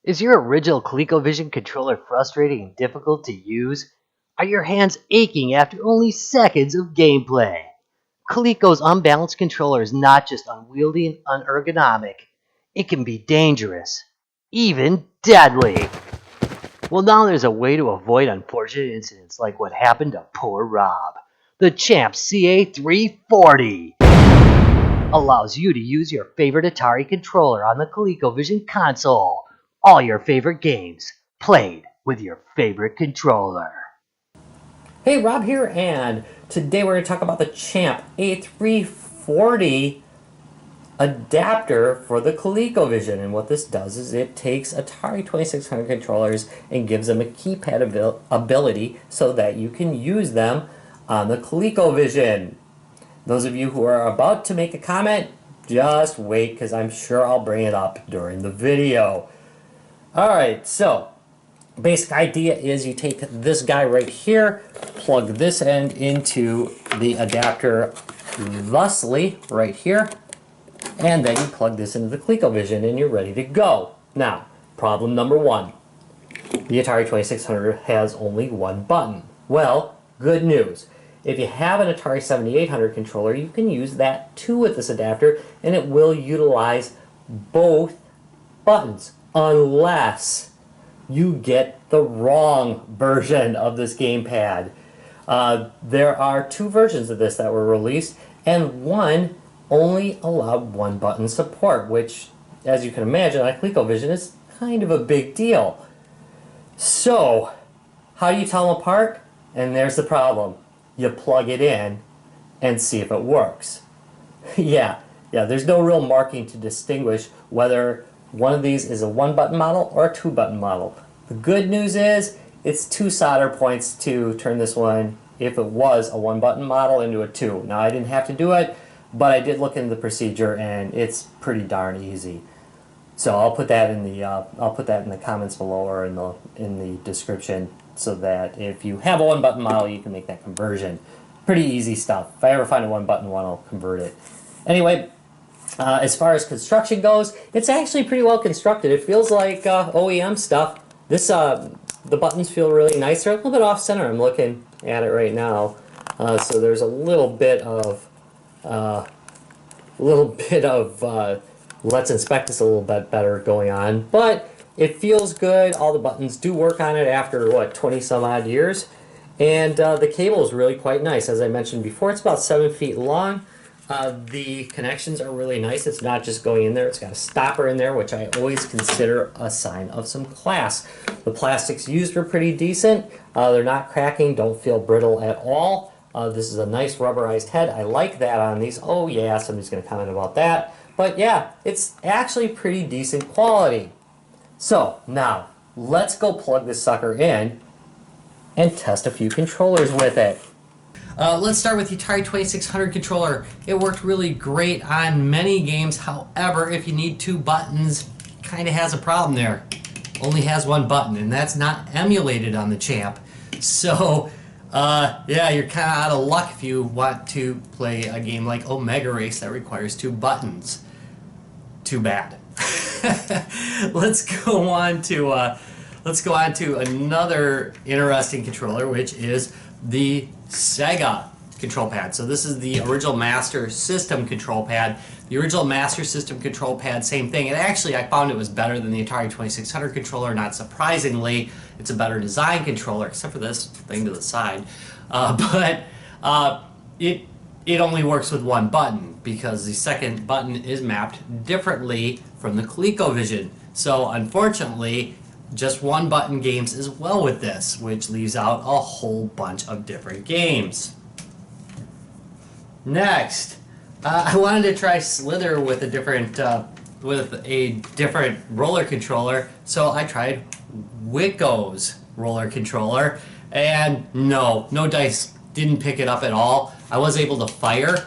Is your original ColecoVision controller frustrating and difficult to use? Are your hands aching after only seconds of gameplay? Coleco's unbalanced controller is not just unwieldy and unergonomic, it can be dangerous, even deadly. Well, now there's a way to avoid unfortunate incidents like what happened to poor Rob. The Champ CA-340 allows you to use your favorite Atari controller on the ColecoVision console. All your favorite games played with your favorite controller. Hey, Rob here, and today we're going to talk about the Champ A340 adapter for the ColecoVision. And what this does is it takes Atari 2600 controllers and gives them a keypad ability so that you can use them on the ColecoVision. Those of you who are about to make a comment, just wait, because I'm sure I'll bring it up during the video. Alright, so basic idea is you take this guy right here, plug this end into the adapter thusly right here, and then you plug this into the ColecoVision and you're ready to go. Now, problem number one. The Atari 2600 has only one button. Well, good news. If you have an Atari 7800 controller, you can use that too with this adapter, and it will utilize both buttons, unless you get the wrong version of this gamepad. There are two versions of this that were released, and one only allowed one button support, which, as you can imagine, on ColecoVision is kind of a big deal. So, how do you tell them apart? And there's the problem. You plug it in and see if it works. Yeah, there's no real marking to distinguish whether one of these is a one-button model or a two-button model. The good news is it's 2 solder points to turn this one, if it was a one-button model, into a 2. Now, I didn't have to do it, but I did look into the procedure, and it's pretty darn easy. So I'll put that in the comments below or in the description, so that if you have a one-button model, you can make that conversion. Pretty easy stuff. If I ever find a one-button one, I'll convert it. Anyway, as far as construction goes, it's actually pretty well constructed. It feels like OEM stuff. This the buttons feel really nice. They're a little bit off-center. I'm looking at it right now, so there's a little bit of let's inspect this a little bit better going on, but it feels good. All the buttons do work on it after, what, 20 some odd years. And the cable is really quite nice. As I mentioned before, it's about 7 feet long. The connections are really nice. It's not just going in there. It's got a stopper in there, which I always consider a sign of some class. The plastics used are pretty decent. They're not cracking, don't feel brittle at all. This is a nice rubberized head. I like that on these. Oh yeah, somebody's going to comment about that. But yeah, it's actually pretty decent quality. So, now, let's go plug this sucker in and test a few controllers with it. Let's start with the Atari 2600 controller. It worked really great on many games. However, if you need 2 buttons, kind of has a problem there. Only has 1 button, and that's not emulated on the Champ. So, yeah, you're kind of out of luck if you want to play a game like Omega Race that requires 2 buttons. Too bad. Let's go on to another interesting controller, which is the Sega Control Pad. So this is the original Master System Control Pad. The original Master System Control Pad, same thing. And actually, I found it was better than the Atari 2600 controller. Not surprisingly, it's a better design controller, except for this thing to the side. But it only works with 1 button, because the second button is mapped differently from the ColecoVision. So unfortunately, just 1 button games as well with this, which leaves out a whole bunch of different games. Next, I wanted to try Slither with a different roller controller, so I tried Wicco's roller controller, and no dice, didn't pick it up at all. I was able to fire,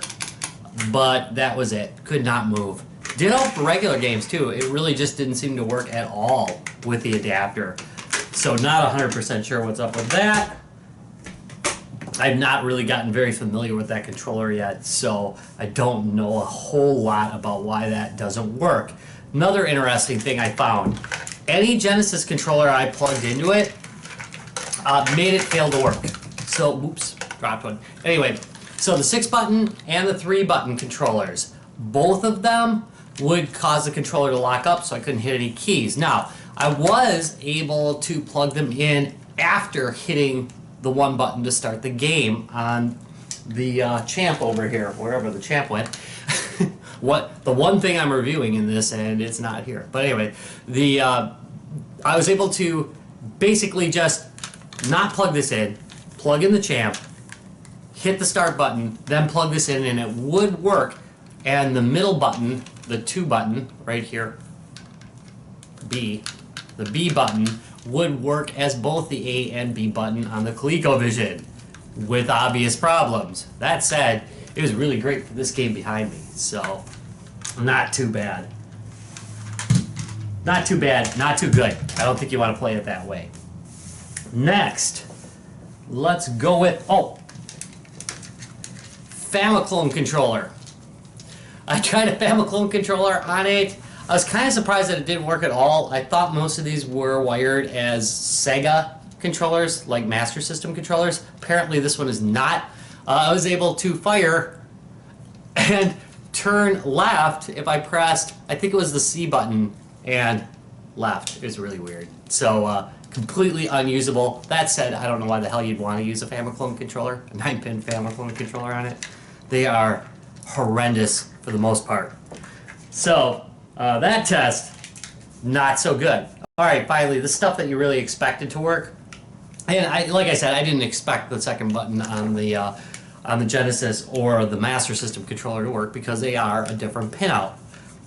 but that was it. Could not move. Did help for regular games too. It really just didn't seem to work at all with the adapter. So not 100% sure what's up with that. I've not really gotten very familiar with that controller yet, so I don't know a whole lot about why that doesn't work. Another interesting thing I found, any Genesis controller I plugged into it made it fail to work. So, oops, dropped one. Anyway, so the 6-button and the 3-button controllers, both of them would cause the controller to lock up, so I couldn't hit any keys. Now, I was able to plug them in after hitting the 1 button to start the game on the Champ over here, wherever the Champ went. The one thing I'm reviewing in this, and it's not here. But anyway, I was able to basically just not plug this in, plug in the Champ, hit the start button, then plug this in, and it would work. And the middle button, the 2 button right here, B, the B button, would work as both the A and B button on the ColecoVision with obvious problems. That said, it was really great for this game behind me, so not too bad. Not too bad, not too good. I don't think you want to play it that way. Next, let's go with, Famicom Controller. I tried a Famicom Controller on it. I was kind of surprised that it didn't work at all. I thought most of these were wired as Sega controllers, like Master System controllers. Apparently this one is not. I was able to fire and turn left if I pressed, I think it was the C button, and left. It was really weird. So completely unusable. That said, I don't know why the hell you'd want to use a Famicom controller, a 9-pin Famicom controller on it. They are horrendous for the most part. So that test, not so good. All right, finally, the stuff that you really expected to work. And like I said, I didn't expect the 2nd button on the Genesis or the Master System controller to work because they are a different pinout.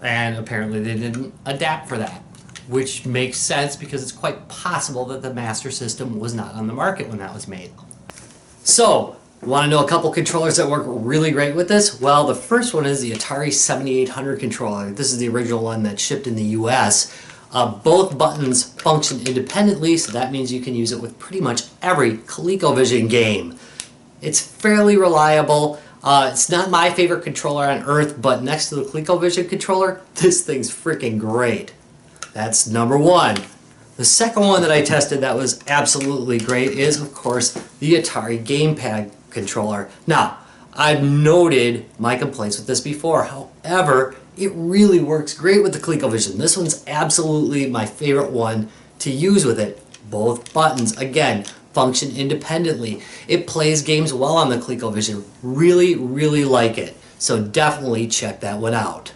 And apparently they didn't adapt for that, which makes sense because it's quite possible that the Master System was not on the market when that was made. So, want to know a couple controllers that work really great with this? Well, the first one is the Atari 7800 controller. This is the original one that shipped in the US. Both buttons function independently, so that means you can use it with pretty much every ColecoVision game. It's fairly reliable. It's not my favorite controller on earth, but next to the ColecoVision controller, this thing's freaking great. That's number one. The second one that I tested that was absolutely great is, of course, the Atari Gamepad controller. Now, I've noted my complaints with this before. However, it really works great with the ColecoVision. This one's absolutely my favorite one to use with it. Both buttons, again, function independently. It plays games well on the ColecoVision. Really, really like it. So definitely check that one out.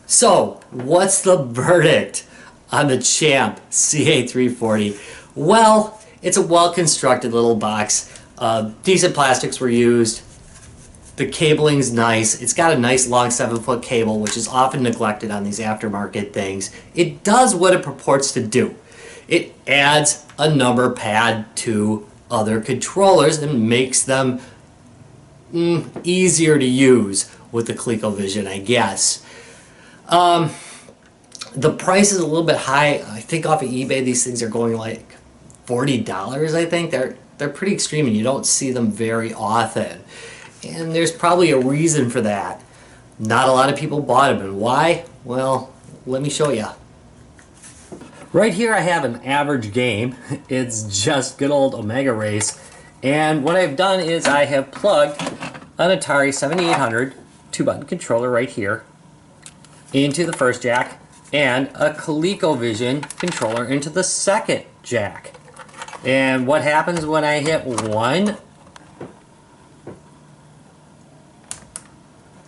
So, what's the verdict on the Champ CA-340? Well, it's a well-constructed little box. Decent plastics were used. The cabling's nice. It's got a nice long 7-foot cable, which is often neglected on these aftermarket things. It does what it purports to do. It adds a number pad to other controllers and makes them easier to use with the ColecoVision, I guess. The price is a little bit high. I think off of eBay these things are going like $40, I think. They're pretty extreme and you don't see them very often. And there's probably a reason for that. Not a lot of people bought them. And why? Well, let me show you. Right here I have an average game. It's just good old Omega Race. And what I've done is I have plugged an Atari 7800 2-button controller right here into the first jack and a ColecoVision controller into the second jack. And what happens when I hit one?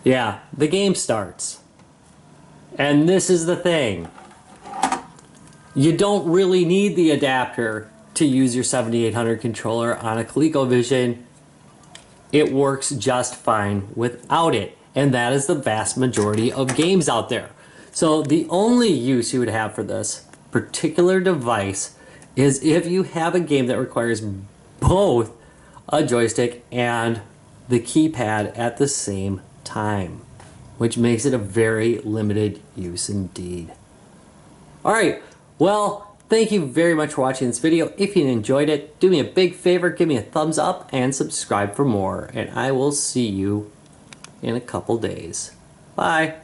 Yeah, the game starts. And this is the thing. You don't really need the adapter to use your 7800 controller on a ColecoVision. It works just fine without it. And that is the vast majority of games out there. So the only use you would have for this particular device is if you have a game that requires both a joystick and the keypad at the same time, which makes it a very limited use indeed. Alright, well, thank you very much for watching this video. If you enjoyed it, do me a big favor, give me a thumbs up and subscribe for more. And I will see you in a couple days. Bye.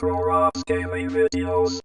Pro Rob's gaming videos.